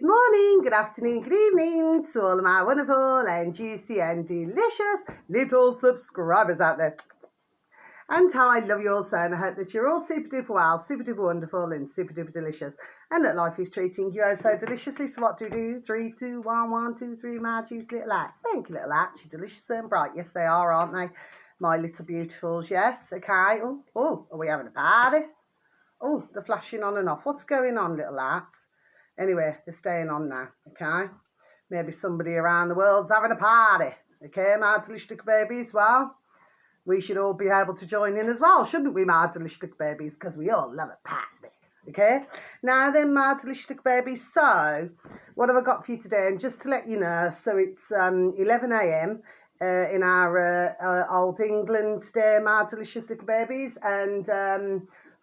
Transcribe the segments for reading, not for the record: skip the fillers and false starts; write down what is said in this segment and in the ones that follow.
morning, good afternoon, good evening to all of my wonderful and juicy and delicious little subscribers out there. And how I love you all so, and I hope that you're all super duper well, super duper wonderful and super duper delicious, and that life is treating you oh so deliciously. So what do we do? 3, 2, 1, 1, 2, 3, my juicy little lads. Thank you, little lads. You're delicious and bright. Yes, they are, aren't they? My little beautifuls, yes. Okay. Oh, are we having a party? Oh, they're flashing on and off. What's going on, little lads? Anyway, they're staying on now, okay? Maybe somebody around the world's having a party, okay, my delicious babies? Well, we should all be able to join in as well, shouldn't we, my delicious babies? Because we all love a party, okay? Now then, my delicious babies, so what have I got for you today? And just to let you know, so it's 11 a.m. In our old England today, my delicious little babies, and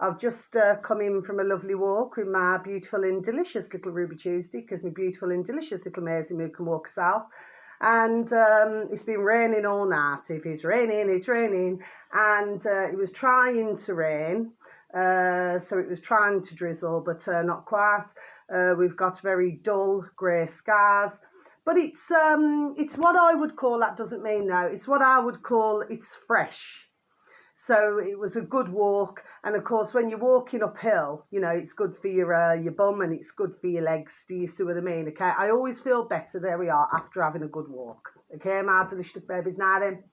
I've just come in from a lovely walk with my beautiful and delicious little Ruby Tuesday, because my beautiful and delicious little Maisie Moo can walk herself. And it's been raining all night. If it's raining, it's raining. And it was trying to rain, so it was trying to drizzle, but not quite. We've got very dull grey skies. But it's what I would call, that doesn't mean no, it's what I would call, it's fresh. So it was a good walk, and of course when you're walking uphill, you know, it's good for your bum and it's good for your legs. Do you see what I mean? Okay, I always feel better, there we are, after having a good walk. Okay, my delicious babies, now then.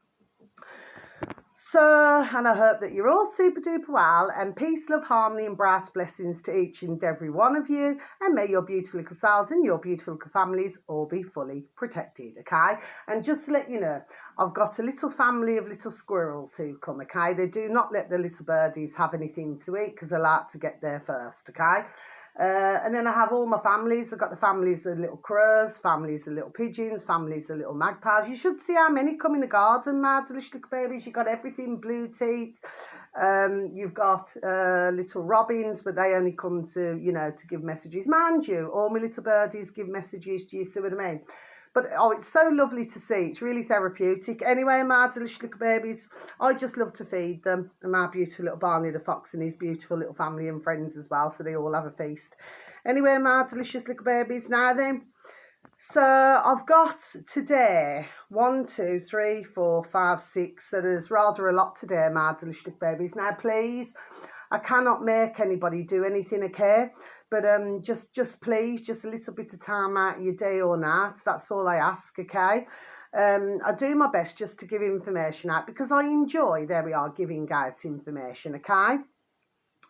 So, and I hope that you're all super duper well, and peace, love, harmony and bright blessings to each and every one of you, and may your beautiful little selves and your beautiful little families all be fully protected, okay? And just to let you know, I've got a little family of little squirrels who come, okay? They do not let the little birdies have anything to eat because they like to get there first, okay? And then I have all my families. I've got the families of little crows, families of little pigeons, families of little magpies. You should see how many come in the garden, my delicious little babies. You've got everything, blue teats. You've got little robins, but they only come to, you know, to give messages. Mind you, all my little birdies give messages. Do you see what I mean? But, oh, it's so lovely to see. It's really therapeutic. Anyway, my delicious little babies, I just love to feed them. And my beautiful little Barney the Fox and his beautiful little family and friends as well, so they all have a feast. Anyway, my delicious little babies, now then. So I've got today 1, 2, 3, 4, 5, 6. So there's rather a lot today, my delicious little babies. Now, please, I cannot make anybody do anything, okay? But just please, just a little bit of time out of your day or night. That's all I ask, okay? I do my best just to give information out because I enjoy, there we are, giving out information, okay?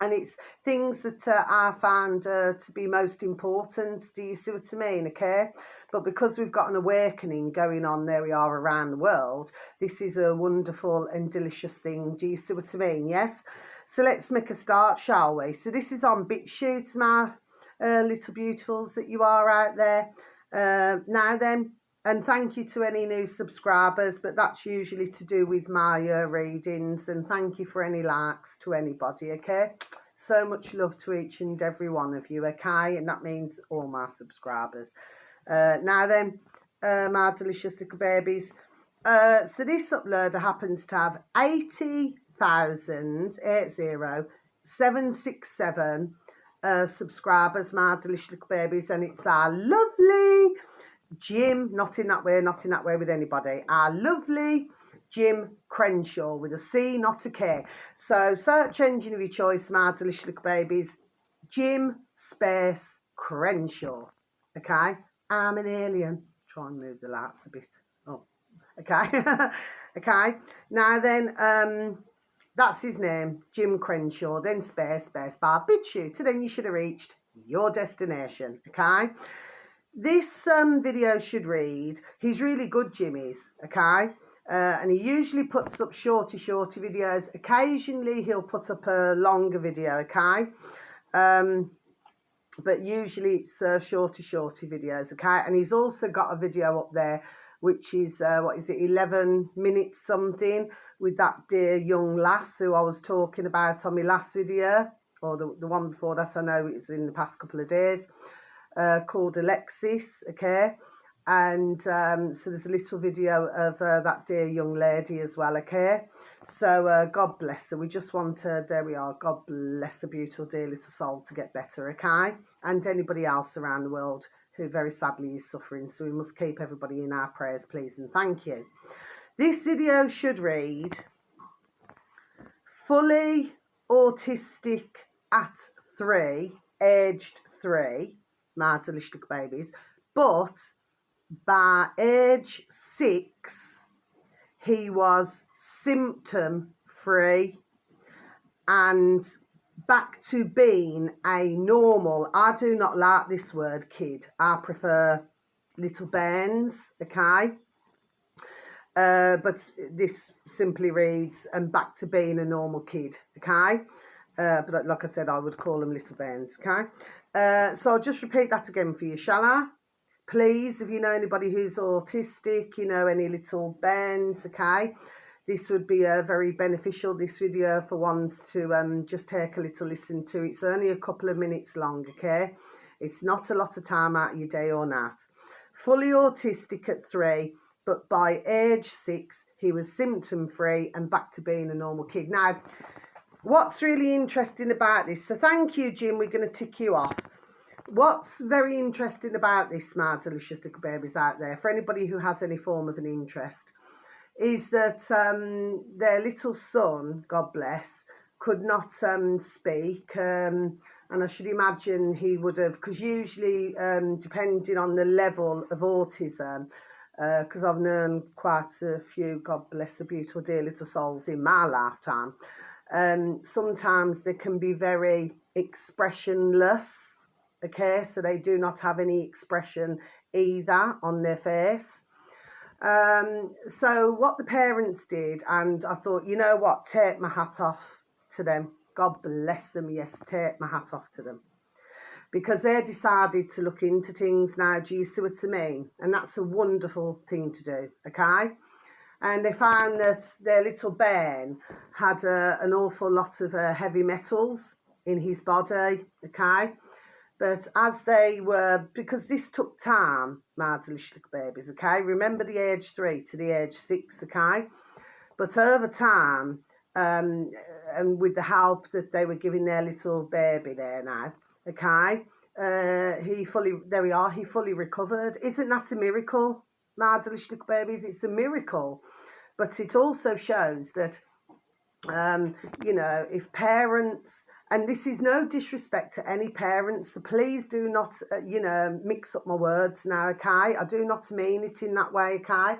And it's things that I found to be most important. Do you see what I mean? Okay. But because we've got an awakening going on, there we are, around the world, this is a wonderful and delicious thing. Do you see what I mean? Yes. So let's make a start, shall we? So this is on BitChute, my little beautifuls that you are out there. Now then. And thank you to any new subscribers, but that's usually to do with my readings. And thank you for any likes to anybody, okay? So much love to each and every one of you, okay? And that means all my subscribers. Now then, my delicious little babies. So this uploader happens to have 80,767 subscribers, my delicious little babies. And it's our lovely Jim, not in that way with anybody. Our lovely Jim Crenshaw with a C, not a K. So search engine of your choice, my delicious little babies. Jim space Crenshaw. Okay? I'm an alien. Try and move the lights a bit. Oh, okay. Okay. Now then, that's his name, Jim Crenshaw. Then space bar BitChute. Then you should have reached your destination. Okay? This video should read, he's really good, Jimmy's, okay? And he usually puts up shorty videos. Occasionally he'll put up a longer video, okay? But usually it's shorty videos, okay? And he's also got a video up there which is, 11 minutes something, with that dear young lass who I was talking about on my last video, or the one before that. I know it's in the past couple of days. Called Alexis, okay? And so there's a little video of that dear young lady as well, okay? So God bless her. We just want her, there we are, God bless her beautiful dear little soul to get better, okay? And anybody else around the world who very sadly is suffering. So we must keep everybody in our prayers, please, and thank you. This video should read, fully autistic at 3, aged 3, my delicious babies, but by age 6, he was symptom free and back to being a normal, I do not like this word kid, I prefer little bairns, okay? But this simply reads, and back to being a normal kid, okay? But like I said, I would call them little bairns, okay? So I'll just repeat that again for you, shall I? Please, if you know anybody who's autistic, you know any little bairns, okay? This would be very beneficial, this video, for ones to just take a little listen to. It's only a couple of minutes long, okay? It's not a lot of time out of your day or night. Fully autistic at 3, but by age 6, he was symptom-free and back to being a normal kid. Now, what's really interesting about this, so thank you, Jim, we're going to tick you off. What's very interesting about this, my delicious little babies out there, for anybody who has any form of an interest, is that their little son, God bless, could not speak, and I should imagine he would have, because usually depending on the level of autism, because I've known quite a few, God bless the beautiful dear little souls in my lifetime, sometimes they can be very expressionless, okay, so they do not have any expression either on their face. So what the parents did, and I thought, you know what, take my hat off to them. God bless them, yes, take my hat off to them. Because they decided to look into things now, do you see what I mean? And that's a wonderful thing to do, okay? And they found that their little Ben had an awful lot of heavy metals in his body, okay? But as they were, because this took time, my delicious little babies, okay? Remember the age 3 to the age 6, okay? But over time, and with the help that they were giving their little baby there now, okay, he fully recovered. Isn't that a miracle, my delicious little babies? It's a miracle. But it also shows that, you know, if parents, and this is no disrespect to any parents, so please do not, you know, mix up my words now, okay? I do not mean it in that way, okay?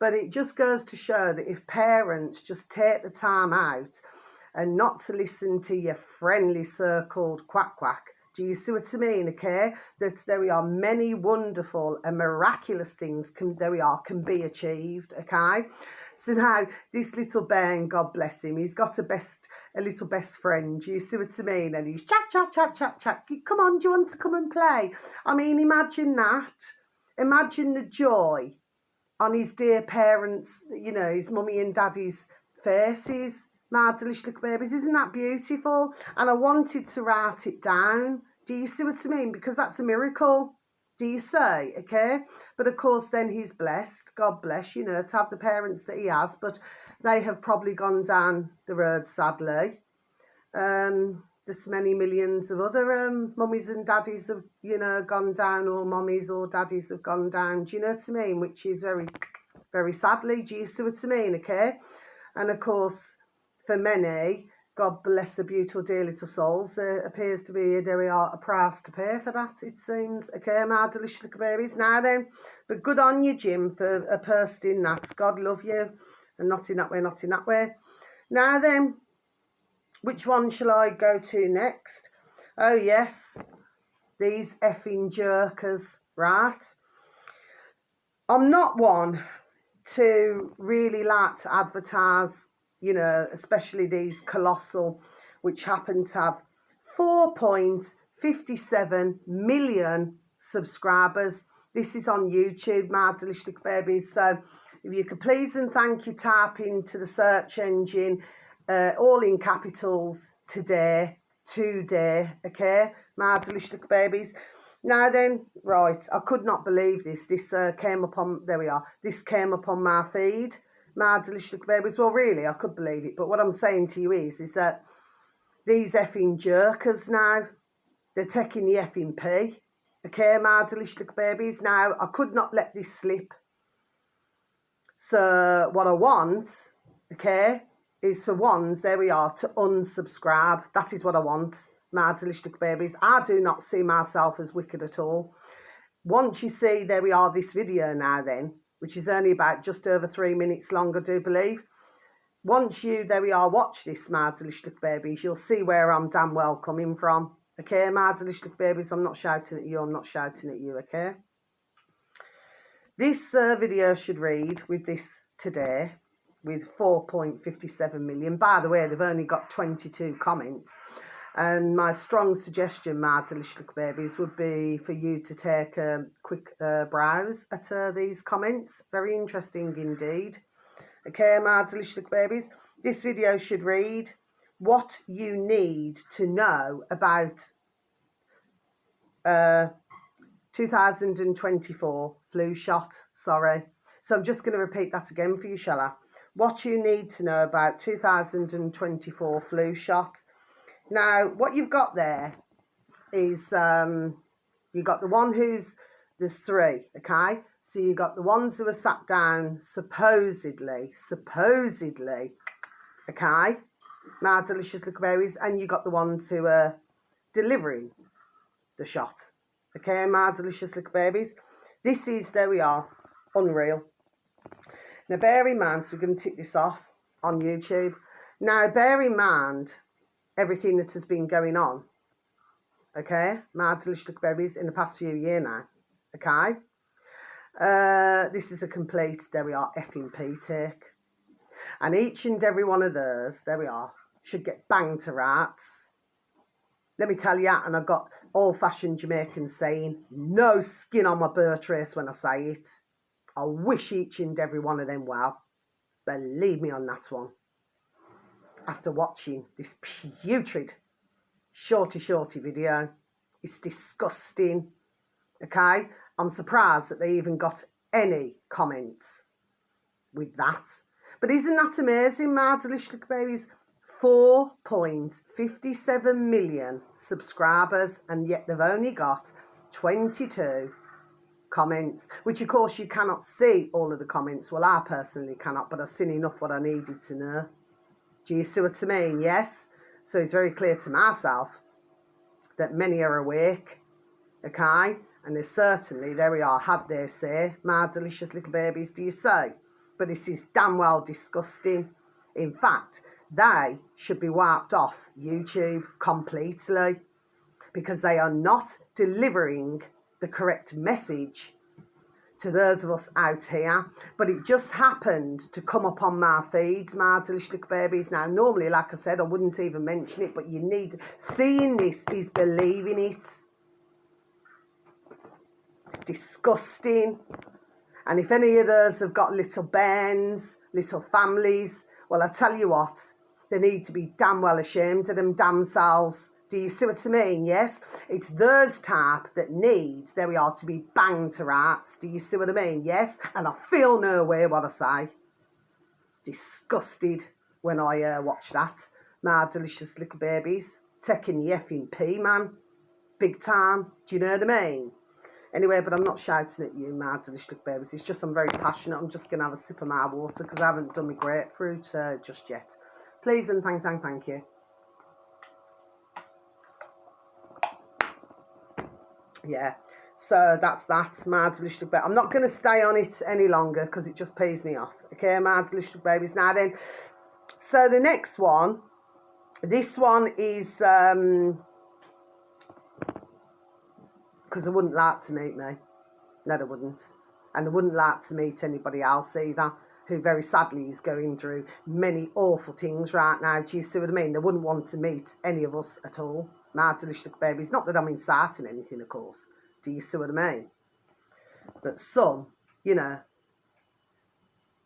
But it just goes to show that if parents just take the time out and not to listen to your friendly so-called quack quack, do you see what I mean, okay? That there are many wonderful and miraculous things can be achieved, okay? So now, this little Ben, God bless him, he's got a little best friend, do you see what I mean? And he's chat, come on, do you want to come and play? I mean, imagine that. Imagine the joy on his dear parents, you know, his mummy and daddy's faces, my delicious little babies. Isn't that beautiful? And I wanted to write it down. Do you see what I mean? Because that's a miracle. Do you say? Okay? But of course, then he's blessed, God bless, you know, to have the parents that he has, but they have probably gone down the road, sadly. There's many millions of other mummies and daddies have, you know, gone down, or mummies or daddies have gone down. Do you know what I mean? Which is very, very sadly. Do you see what I mean? Okay? And of course, for many, God bless the beautiful dear little souls, there appears to be, there we are, a price to pay for that, it seems. Okay, my delicious little babies. Now then, but good on you, Jim, for posting that. God love you. And not in that way, not in that way. Now then, which one shall I go to next? Oh, yes, these effing jerkers, right? I'm not one to really like to advertise, you know, especially these colossal, which happen to have 4.57 million subscribers. This is on YouTube, my delicious little babies. So if you could please and thank you, type into the search engine, all in capitals, today, okay, my delicious little babies. Now then, right, I could not believe this. This came up on, there we are. This came up on my feed, my delicious little babies. Well, really, I could believe it. But what I'm saying to you is that these effing jerkers now, they're taking the effing pee. Okay, my delicious little babies. Now, I could not let this slip. So what I want, okay, is for ones, there we are, to unsubscribe. That is what I want, my delicious little babies. I do not see myself as wicked at all. Once you see, there we are, this video now then, which is only about just over 3 minutes long, I do believe. Once you, there we are, watch this, my delicious little babies, you'll see where I'm damn well coming from. Okay, my delicious little babies, I'm not shouting at you, I'm not shouting at you, okay? This video should read, with this today, with 4.57 million. By the way, they've only got 22 comments. And my strong suggestion, my delicious little babies, would be for you to take a quick browse at these comments. Very interesting indeed. Okay, my delicious little babies. This video should read, what you need to know about 2024 flu shot. Sorry. So I'm just going to repeat that again for you, shall I? What you need to know about 2024 flu shot. Now, what you've got there is you've got the one who's, there's three, okay? So you've got the ones who are sat down supposedly, okay? My delicious little berries, and you got the ones who are delivering the shot. Okay, my delicious little babies. This is, there we are, unreal. Now, bear in mind, so we're going to tick this off on YouTube. Now, bear in mind everything that has been going on. Okay, my delicious little babies, in the past few years now. Okay. This is a complete, there we are, effing P-take. And each and every one of those, there we are, should get banged to rats. Let me tell you, and I've got old-fashioned Jamaican saying, no skin on my bird trace when I say it. I wish each and every one of them well. Believe me on that one. After watching this putrid shorty video, it's disgusting. Okay, I'm surprised that they even got any comments with that. But isn't that amazing, my delicious little babies? 4.57 million subscribers, and yet they've only got 22 comments, which of course you cannot see all of the comments. Well, I personally cannot, but I've seen enough what I needed to know. Do you see what I mean? Yes. So it's very clear to myself that many are awake, okay? And they certainly, there we are, had their say, my delicious little babies, do you say? But this is damn well disgusting. In fact, they should be wiped off YouTube completely, because they are not delivering the correct message to those of us out here. But it just happened to come up on my feeds, my delicious little babies. Now, normally, like I said, I wouldn't even mention it, but you need, seeing this is believing it. It's disgusting. And if any of those have got little bairns, little families, well, I tell you what, they need to be damn well ashamed of them damn selves. Do you see what I mean? Yes? It's those type that needs, there we are, to be banged to rats. Do you see what I mean? Yes? And I feel no way what I say. Disgusted when I watch that. My delicious little babies. Taking the effing pee, man. Big time. Do you know what I mean? Anyway, but I'm not shouting at you, my delicious little babies. It's just I'm very passionate. I'm just going to have a sip of my water because I haven't done my grapefruit just yet. Please and thank you. Yeah, so that's that, my delicious little baby. I'm not going to stay on it any longer because it just pees me off. Okay, my delicious little babies. Now then, so the next one, this one is, because they wouldn't like to meet me. No, they wouldn't. And they wouldn't like to meet anybody else either, who very sadly is going through many awful things right now. Do you see what I mean? They wouldn't want to meet any of us at all. My delicious little babies. Not that I'm inciting anything, of course. Do you see what I mean? But some, you know,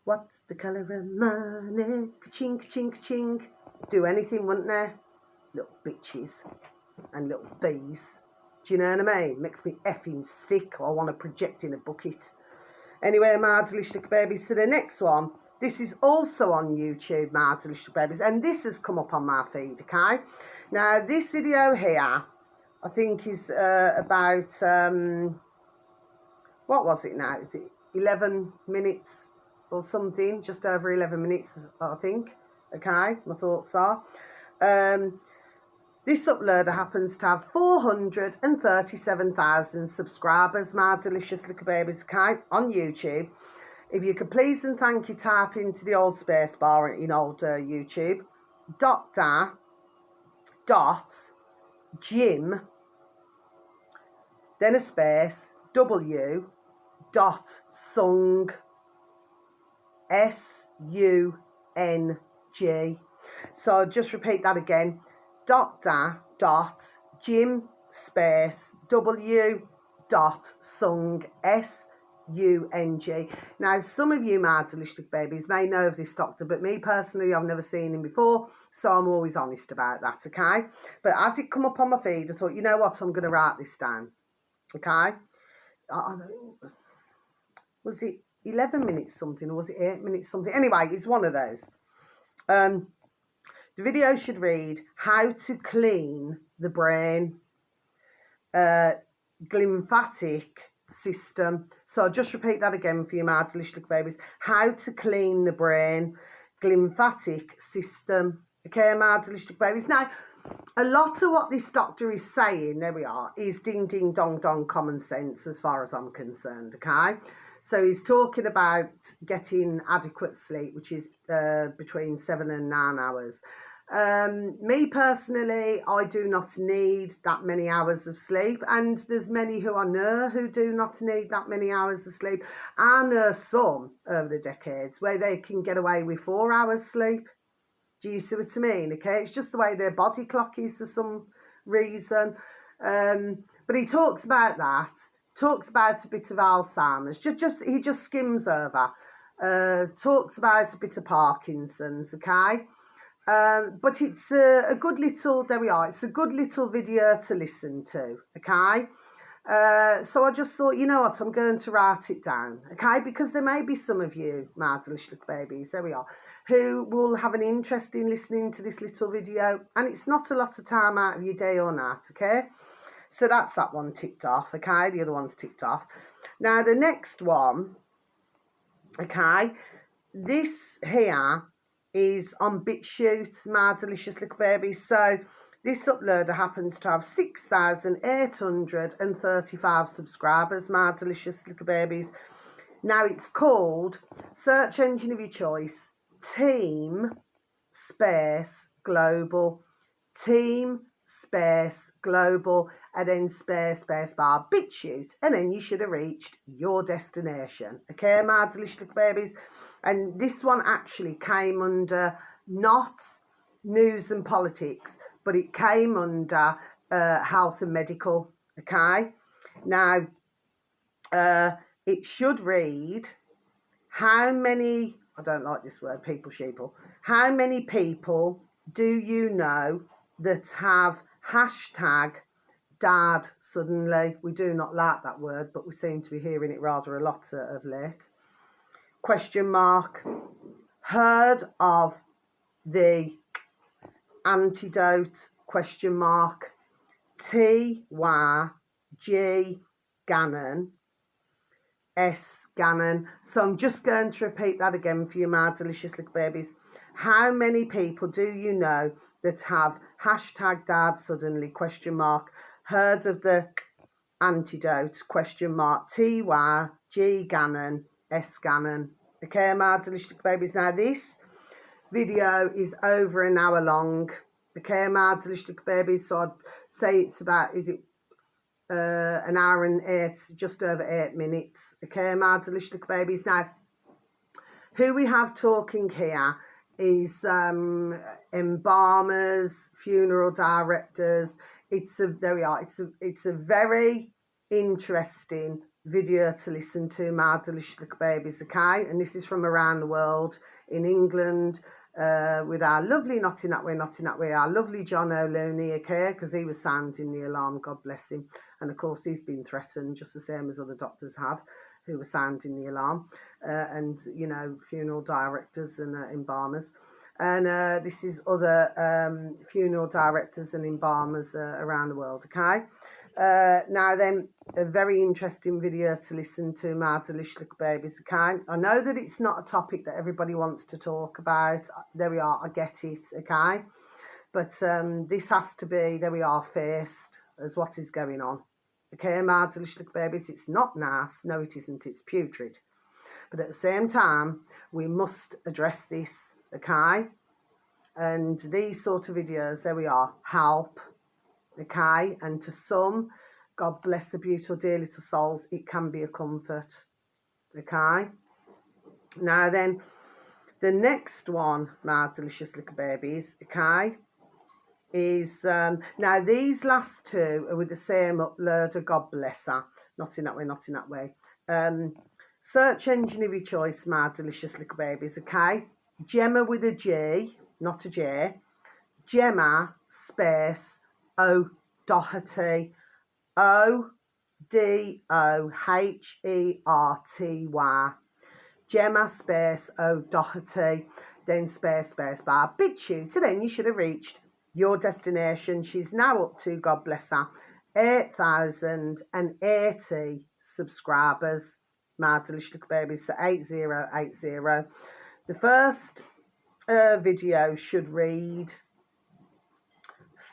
what's the colour of money? Ka-ching, ka-ching, ka-ching. Do anything, wouldn't they? Little bitches and little bees. Do you know what I mean? Makes me effing sick. I want to project in a bucket. Anyway, my delicious little babies. So the next one, this is also on YouTube, my delicious little babies, and this has come up on my feed, okay? Now, this video here, I think is about, what was it now? Is it 11 minutes or something? Just over 11 minutes, I think. Okay, my thoughts are. This uploader happens to have 437,000 subscribers, my delicious little babies, okay, on YouTube. If you could please and thank you type into the old space bar in old YouTube, Jim, then a space, W, sung, SUNG. So just repeat that again. Jim space W sung SUNG. Now, some of you, my delicious babies, may know of this doctor, but me personally, I've never seen him before, so I'm always honest about that, okay? But as it come up on my feed, I thought, you know what, I'm going to write this down, okay? Was it 11 minutes something, or was it 8 minutes something? Anyway, it's one of those. The video should read, how to clean the brain, glymphatic system. So I'll just repeat that again for you, my delicious little babies. How to clean the brain, glymphatic system. Okay, my delicious little babies. Now, a lot of what this doctor is saying, there we are, is ding, ding, dong, dong common sense as far as I'm concerned, okay? So he's talking about getting adequate sleep, which is between 7 and 9 hours. Me personally, I do not need that many hours of sleep, and there's many who I know who do not need that many hours of sleep. I know some over the decades where they can get away with 4 hours sleep. Do you see what I mean? Okay, it's just the way their body clock is for some reason. But he talks about that. Talks about a bit of Alzheimer's. He just skims over. Talks about a bit of Parkinson's. Okay. But it's a good little, there we are, it's a good little video to listen to, okay? So I just thought, you know what, I'm going to write it down, okay? Because there may be some of you, my delicious little babies, there we are, who will have an interest in listening to this little video, and it's not a lot of time out of your day or night, okay? So that's that one ticked off, okay? The other one's ticked off. Now, the next one, okay, this here is on BitChute, my delicious little babies. So this uploader happens to have 6,835 subscribers, my delicious little babies. Now it's called, search engine of your choice, Team Space Global. Team Space Global, and then space bar BitChute, and then you should have reached your destination. Okay, my delicious little babies. And this one actually came under not news and politics, but it came under health and medical. Okay, now it should read, how many, I don't like this word, sheeple, how many people do you know that have hashtag dad suddenly? We do not like that word, but we seem to be hearing it rather a lot of late. Question mark. Heard of the antidote? Question mark. T-Y-G Gannon. S Gannon. So I'm just going to repeat that again for you, my delicious little babies. How many people do you know that have hashtag dad suddenly? Question mark. Heard of the antidote? Question mark. T-Y-G Gannon. S Gannon. Okay, my delicious little babies. Now this video is over an hour long. Okay, my delicious little babies. So I'd say it's about, is it an hour and just over 8 minutes. Okay, my delicious little babies. Now, who we have talking here is embalmers, funeral directors. There we are. It's a very interesting video to listen to, my delicious little babies. Okay, and this is from around the world, in England, with our lovely not in that way, our lovely John O'Looney, okay, because he was sounding the alarm, God bless him. And of course, he's been threatened just the same as other doctors have, who were sounding the alarm, and, you know, funeral directors and embalmers. And this is other funeral directors and embalmers around the world, okay? Now then, a very interesting video to listen to, my delicious little babies, okay? I know that it's not a topic that everybody wants to talk about. There we are, I get it, okay? But this has to be, there we are, faced as what is going on. Okay, my delicious little babies, it's not nice. No, it isn't. It's putrid. But at the same time, we must address this, okay? And these sort of videos, there we are, help, okay? And to some, God bless the beautiful dear little souls, it can be a comfort, okay? Now then, the next one, my delicious little babies, okay, is, now these last two are with the same uploader, God bless her, not in that way, not in that way. Search engine of your choice, my delicious little babies, okay? Gemma with a G, not a J, Gemma space O'Doherty, O'Doherty, Gemma space O'Doherty, then space bar. Big shooter, then you should have reached your destination. She's now up to, God bless her, 8,080 subscribers, my delicious little babies, so 8080. The first video should read,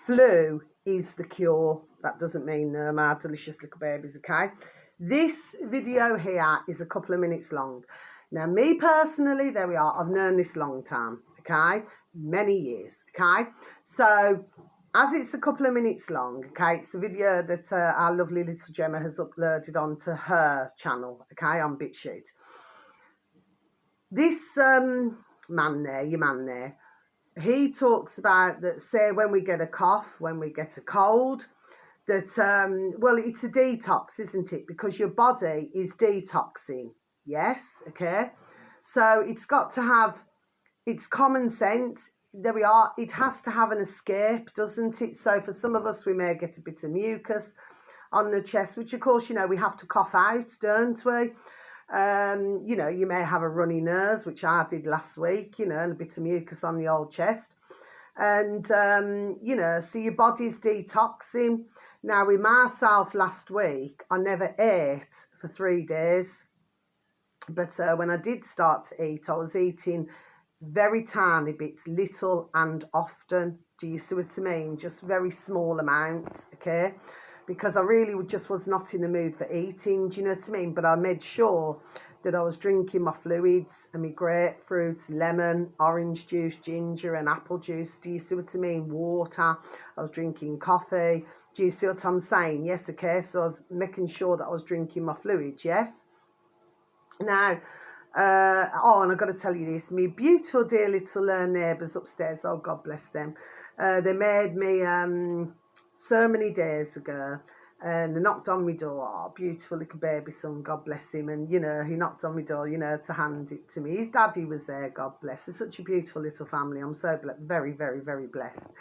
flu is the cure. That doesn't mean no, my delicious little babies, okay? This video here is a couple of minutes long. Now, me personally, there we are, I've known this long time, okay? Many years, okay? So, as it's a couple of minutes long, okay, it's a video that our lovely little Gemma has uploaded onto her channel, okay, on BitChute. This man there, he talks about that, say, when we get a cough, when we get a cold, that, well, it's a detox, isn't it? Because your body is detoxing, yes, okay? So it's got to have, it's common sense. There we are. It has to have an escape, doesn't it? So for some of us, we may get a bit of mucus on the chest, which, of course, you know, we have to cough out, don't we? You know, you may have a runny nose, which I did last week, you know, and a bit of mucus on the old chest. And, you know, so your body's detoxing. Now, with myself last week, I never ate for 3 days. But when I did start to eat, I was eating very tiny bits, little and often. Do you see what I mean? Just very small amounts, okay? Because I really just was not in the mood for eating, do you know what I mean? But I made sure that I was drinking my fluids and my grapefruit, lemon, orange juice, ginger and apple juice. Do you see what I mean? Water. I was drinking coffee. Do you see what I'm saying? Yes, okay. So I was making sure that I was drinking my fluids, yes? Now, oh, and I've got to tell you this. My beautiful dear little neighbours upstairs, oh, God bless them. They made me so many days ago, and they knocked on my door. Oh, beautiful little baby son, God bless him. And, you know, he knocked on my door, you know, to hand it to me. His daddy was there, God bless. It's such a beautiful little family. I'm so very, very, very blessed.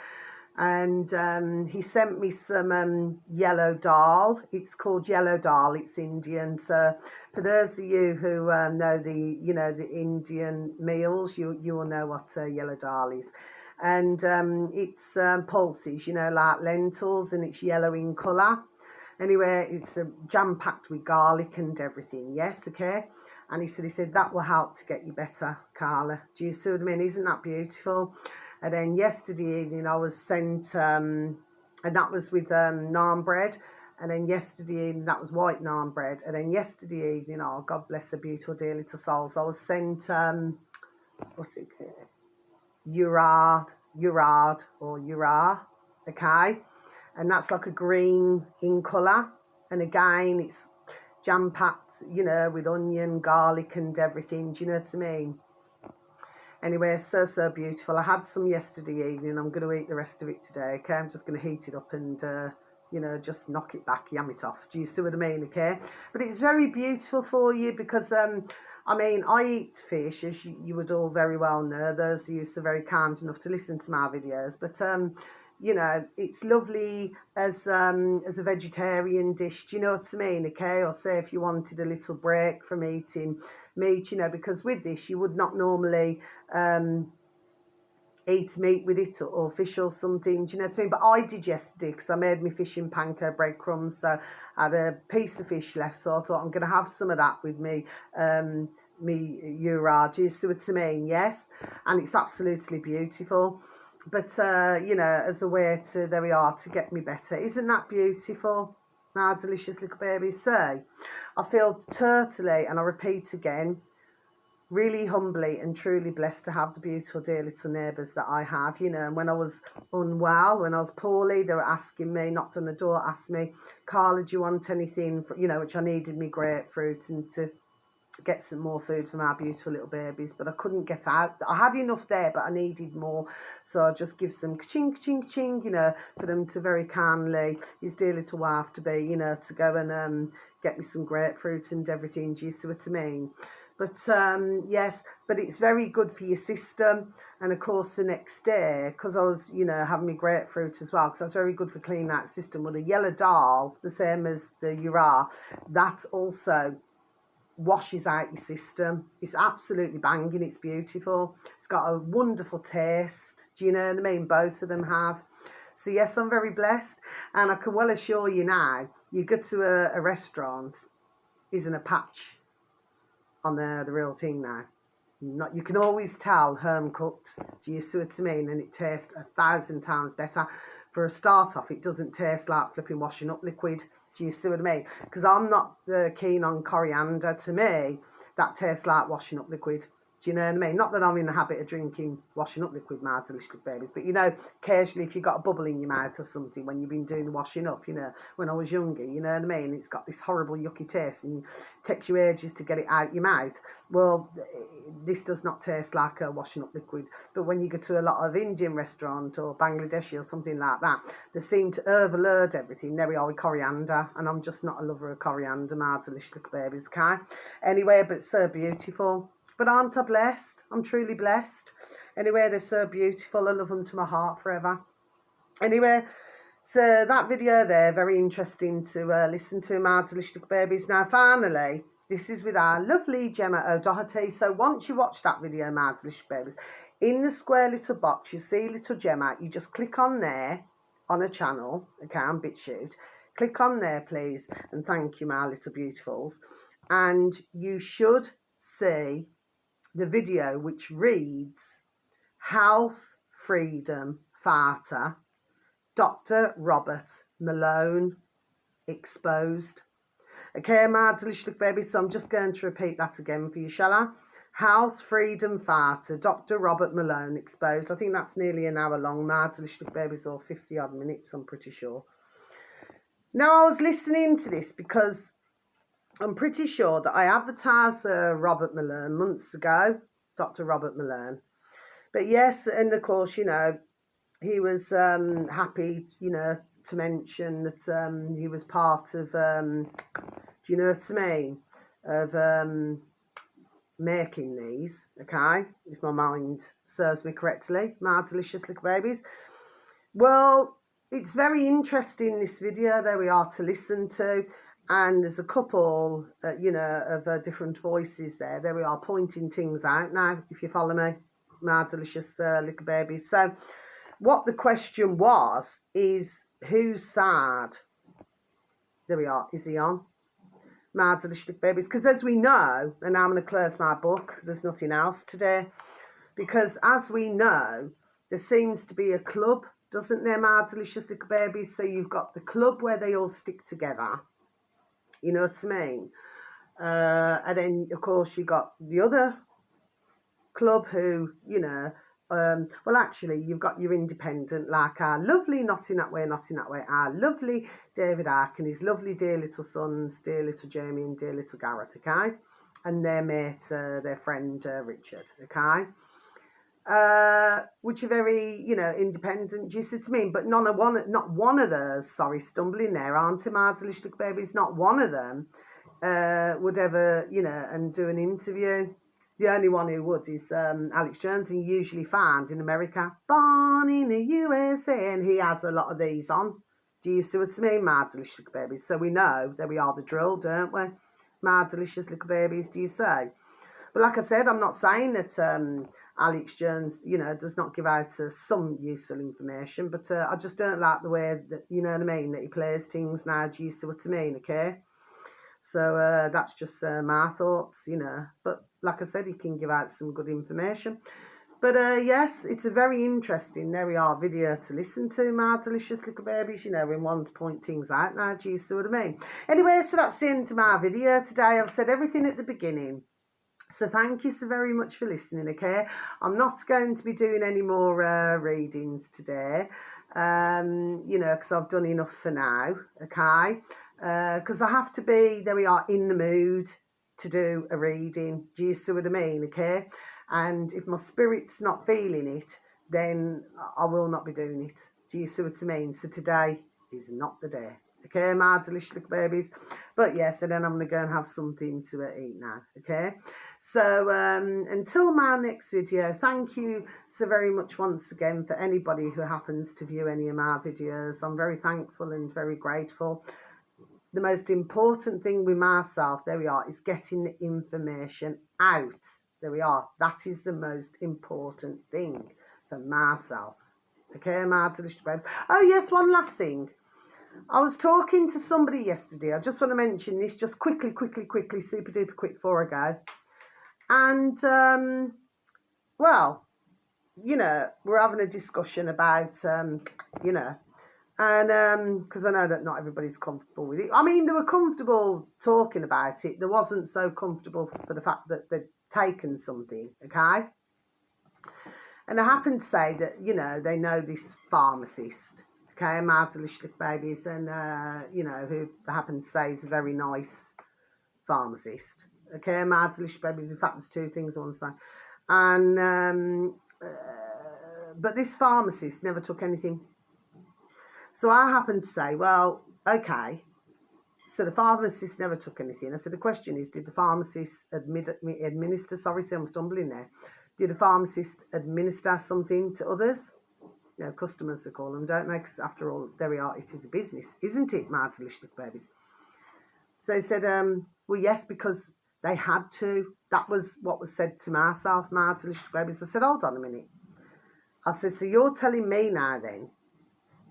And he sent me some yellow dal. It's called yellow dal. It's Indian. So for those of you who know the, you know, the Indian meals, you will know what yellow dal is. And it's pulses, you know, like lentils, and it's yellow in colour. Anyway, it's jam-packed with garlic and everything, yes, okay? And he said, that will help to get you better, Carla. Do you see what I mean? Isn't that beautiful? And then yesterday evening I was sent, and that was with naan bread. And then yesterday evening, that was white naan bread. And then yesterday evening, oh, God bless the beautiful dear little souls, I was sent, what's it called? Urad, okay? And that's like a green in colour. And again, it's jam-packed, you know, with onion, garlic and everything. Do you know what I mean? Anyway, so beautiful. I had some yesterday evening. I'm going to eat the rest of it today, okay? I'm just going to heat it up and, you know, just knock it back, yam it off. Do you see what I mean, okay? But it's very beautiful for you because I mean, I eat fish, as you would all very well know, those of you so very kind enough to listen to my videos. But, you know, it's lovely as a vegetarian dish, do you know what I mean, okay? Or say if you wanted a little break from eating meat, you know, because with this you would not normally eat meat with it or fish or something, do you know what I mean? But I did yesterday because I made me fish in panko breadcrumbs, so I had a piece of fish left, so I thought I'm going to have some of that with me, me Ura, do you see what I mean? Yes, and it's absolutely beautiful. But, you know, as a way to, there we are, to get me better. Isn't that beautiful? Now, delicious little babies. So, I feel totally, and I repeat again, really humbly and truly blessed to have the beautiful dear little neighbours that I have, you know. And when I was unwell, when I was poorly, they were asking me, knocked on the door, asked me, Carla, do you want anything, for, you know, which I needed me grapefruit and to get some more food from our beautiful little babies, but I couldn't get out. I had enough there, but I needed more, so I just give some ka-ching, ka-ching, ka-ching, you know, for them to very kindly, his dear little wife to be, you know, to go and get me some grapefruit and everything, do you see what I mean? But yes, but it's very good for your system. And of course the next day, because I was, you know, having my grapefruit as well, because that's very good for cleaning that system. Well, the yellow dal, the same as the Ura, that also washes out your system. It's absolutely banging. It's beautiful. It's got a wonderful taste. Do you know what I mean? Both of them have. So yes, I'm very blessed, and I can well assure you now, you go to a restaurant, isn't a patch on the real thing now. Not, you can always tell home cooked. Do you see what I mean? And it tastes 1,000 times better. For a start off, it doesn't taste like flipping washing up liquid. Do you see what I mean? Because I'm not keen on coriander. To me, that tastes like washing up liquid. Do you know what I mean? Not that I'm in the habit of drinking washing up liquid, my delicious babies, but you know, occasionally if you've got a bubble in your mouth or something when you've been doing the washing up, you know, when I was younger, you know what I mean? It's got this horrible yucky taste and it takes you ages to get it out your mouth. Well, this does not taste like a washing up liquid. But when you go to a lot of Indian restaurant or Bangladeshi or something like that, they seem to overload everything. There we are with coriander, and I'm just not a lover of coriander, my delicious little babies, okay? Anyway, but so beautiful. But aren't I blessed? I'm truly blessed. Anyway, they're so beautiful. I love them to my heart forever. Anyway, so that video there, very interesting to listen to, my delicious little babies. Now, finally, this is with our lovely Gemma O'Doherty. So once you watch that video, my delicious babies, in the square little box, you see little Gemma. You just click on there, on a channel, okay, on BitChute. Click on there, please, and thank you, my little beautifuls. And you should see the video which reads Health Freedom Fighter Dr. Robert Malone exposed. Okay, my delicious baby, so I'm just going to repeat that again for you, shall I? Health Freedom Fighter Dr. Robert Malone exposed. I think that's nearly an hour long, my delicious babies, or 50 odd minutes, I'm pretty sure. Now, I was listening to this because I'm pretty sure that I advertised Robert Malone months ago, Dr. Robert Malone. But yes, and of course, you know, he was happy, you know, to mention that he was part of, do you know what I mean, of making these, okay, if my mind serves me correctly, my delicious little babies. Well, it's very interesting, this video, there we are, to listen to. And there's a couple, you know, of different voices there. There we are, pointing things out now, if you follow me, my delicious little babies. So what the question was is, whose side, there we are, is he on? My delicious little babies. Because as we know, and now I'm going to close my book, there's nothing else today. Because as we know, there seems to be a club, doesn't there, my delicious little babies? So you've got the club where they all stick together. You know what I mean? And then, of course, you got the other club who, you know, well, actually, you've got your independent, like our lovely Not In That Way, our lovely David Icke and his lovely dear little sons, dear little Jamie and dear little Gareth, okay? And their mate, their friend Richard, okay? Which are very, you know, independent, do you see what I mean? But not one of those, sorry, stumbling there, aren't they, my delicious little babies? Not one of them would ever, and do an interview. The only one who would is Alex Jones, and usually found in America, born in the USA, and he has a lot of these on. Do you see what I mean? My delicious little babies. So we know that we are the drill, don't we? My delicious little babies, do you say? But like I said, I'm not saying that Alex Jones, does not give out some useful information, but I just don't like the way that, you know what I mean, that he plays things now. Do you see what I mean, okay? So that's just my thoughts, But like I said, he can give out some good information. But yes, it's a very interesting, there we are, video to listen to, my delicious little babies, when one's pointing things out now, do you see what I mean? Anyway, so that's the end of my video today. I've said everything at the beginning. So thank you so very much for listening, okay? I'm not going to be doing any more readings today, because I've done enough for now, okay? Because I have to be, there we are, in the mood to do a reading. Do you see what I mean, okay? And if my spirit's not feeling it, then I will not be doing it. Do you see what I mean? So today is not the day. Okay, my delicious little babies. But yes, and then I'm going to go and have something to eat now. Okay, so until my next video, thank you so very much once again for anybody who happens to view any of my videos. I'm very thankful and very grateful. The most important thing with myself, there we are, is getting the information out. There we are. That is the most important thing for myself. Okay, my delicious babies. Oh, yes, one last thing. I was talking to somebody yesterday. I just want to mention this just quickly, super duper quick before I go. And, well, we're having a discussion about, and because I know that not everybody's comfortable with it. I mean, they were comfortable talking about it. They wasn't so comfortable for the fact that they'd taken something, okay? And I happened to say that, they know this pharmacist, okay, my delicious babies, and, who I happen to say is a very nice pharmacist, okay, my delicious babies. In fact, there's two things I want to say. And, but this pharmacist never took anything. So I happened to say, well, okay, so the pharmacist never took anything. I said, the question is, did the pharmacist administer, sorry, see I'm stumbling there. Did the pharmacist administer something to others? Customers, they call them, don't they? Because after all, there we are, it is a business, isn't it, my delicious babies? So he said, well, yes, because they had to. That was what was said to myself, my delicious babies. I said, hold on a minute. I said, so you're telling me now then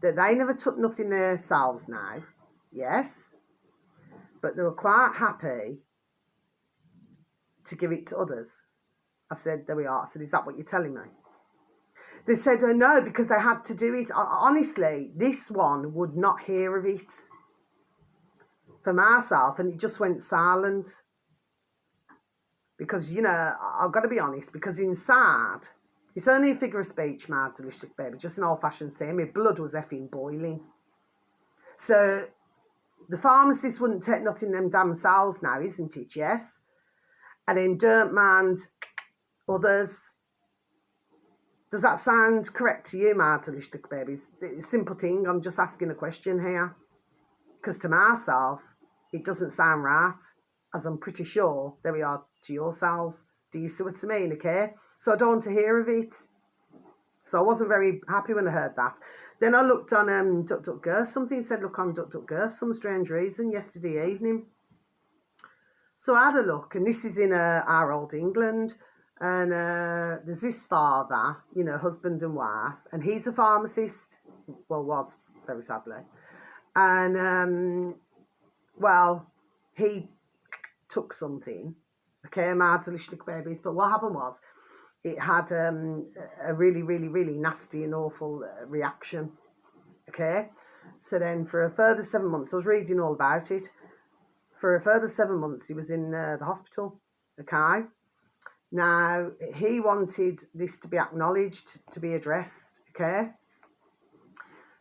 that they never took nothing themselves now, yes, but they were quite happy to give it to others. I said, there we are. I said, is that what you're telling me? They said, oh no, because they had to do it. Honestly, this one would not hear of it for myself, and it just went silent. Because, I've got to be honest, because inside, it's only a figure of speech, my delicious baby, just an old-fashioned saying. My blood was effing boiling. So the pharmacist wouldn't take nothing them damn cells now, isn't it? Yes. And then don't mind others. Does that sound correct to you, my delicious babies? It's a simple thing. I'm just asking a question here. Because to myself, it doesn't sound right. As I'm pretty sure, there we are, to yourselves. Do you see what I mean, okay? So I don't want to hear of it. So I wasn't very happy when I heard that. Then I looked on DuckDuckGo. Something said look on DuckDuckGo for some strange reason yesterday evening. So I had a look, and this is in our old England. And there's this father, husband and wife, and he's a pharmacist. Well, was, very sadly. And, well, he took something, okay, my delicious babies, but what happened was it had a really, really, really nasty and awful reaction, okay? So then for a further 7 months, I was reading all about it, for a further 7 months he was in the hospital, okay? Now, he wanted this to be acknowledged, to be addressed, okay?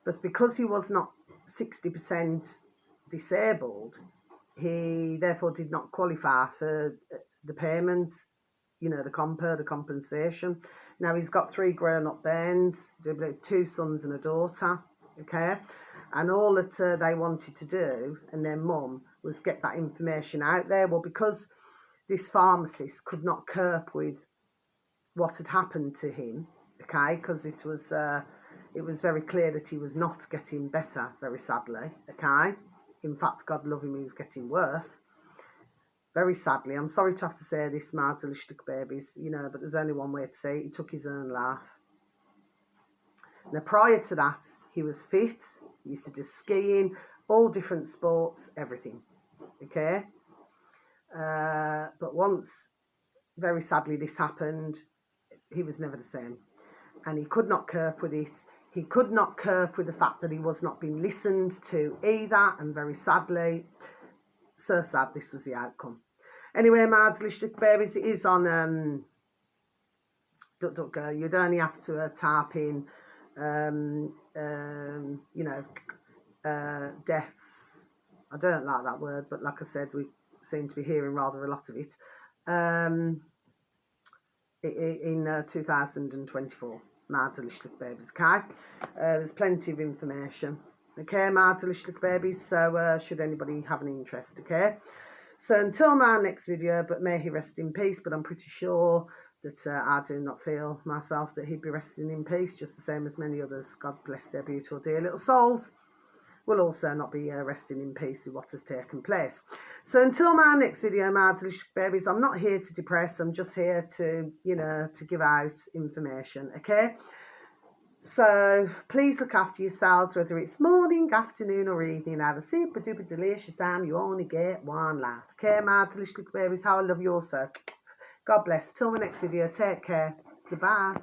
But because he was not 60% disabled, he therefore did not qualify for the payment, the compensation. Now, he's got 3 grown-up bairns, 2 sons and a daughter, okay? And all that they wanted to do, and their mum, was get that information out there. Well, because this pharmacist could not cope with what had happened to him, okay, because it was very clear that he was not getting better, very sadly, okay. In fact, God love him, he was getting worse. Very sadly, I'm sorry to have to say this, my delicious babies, you know, but there's only one way to say it. He took his own life. Now, prior to that, he was fit. He used to do skiing, all different sports, everything. Okay? But once, very sadly, this happened, he was never the same. And he could not cope with it. He could not cope with the fact that he was not being listened to either. And very sadly, so sad, this was the outcome. Anyway, my delicious babies, it is on DuckDuckGo. You'd only have to type in you know, deaths. I don't like that word, but like I said, we seem to be hearing rather a lot of it in 2024. My delicious babies, okay? There's plenty of information, okay, my delicious babies, so should anybody have an interest, okay? So until my next video, but may he rest in peace, but I'm pretty sure that I do not feel myself that he'd be resting in peace, just the same as many others. God bless their beautiful dear little souls. Will also not be resting in peace with what has taken place. So until my next video, my delicious babies, I'm not here to depress. I'm just here to, you know, to give out information, okay? So please look after yourselves, whether it's morning, afternoon or evening. Have a super duper delicious time. You only get one life. Okay, my delicious babies, how I love you also. God bless. Till my next video, take care. Goodbye.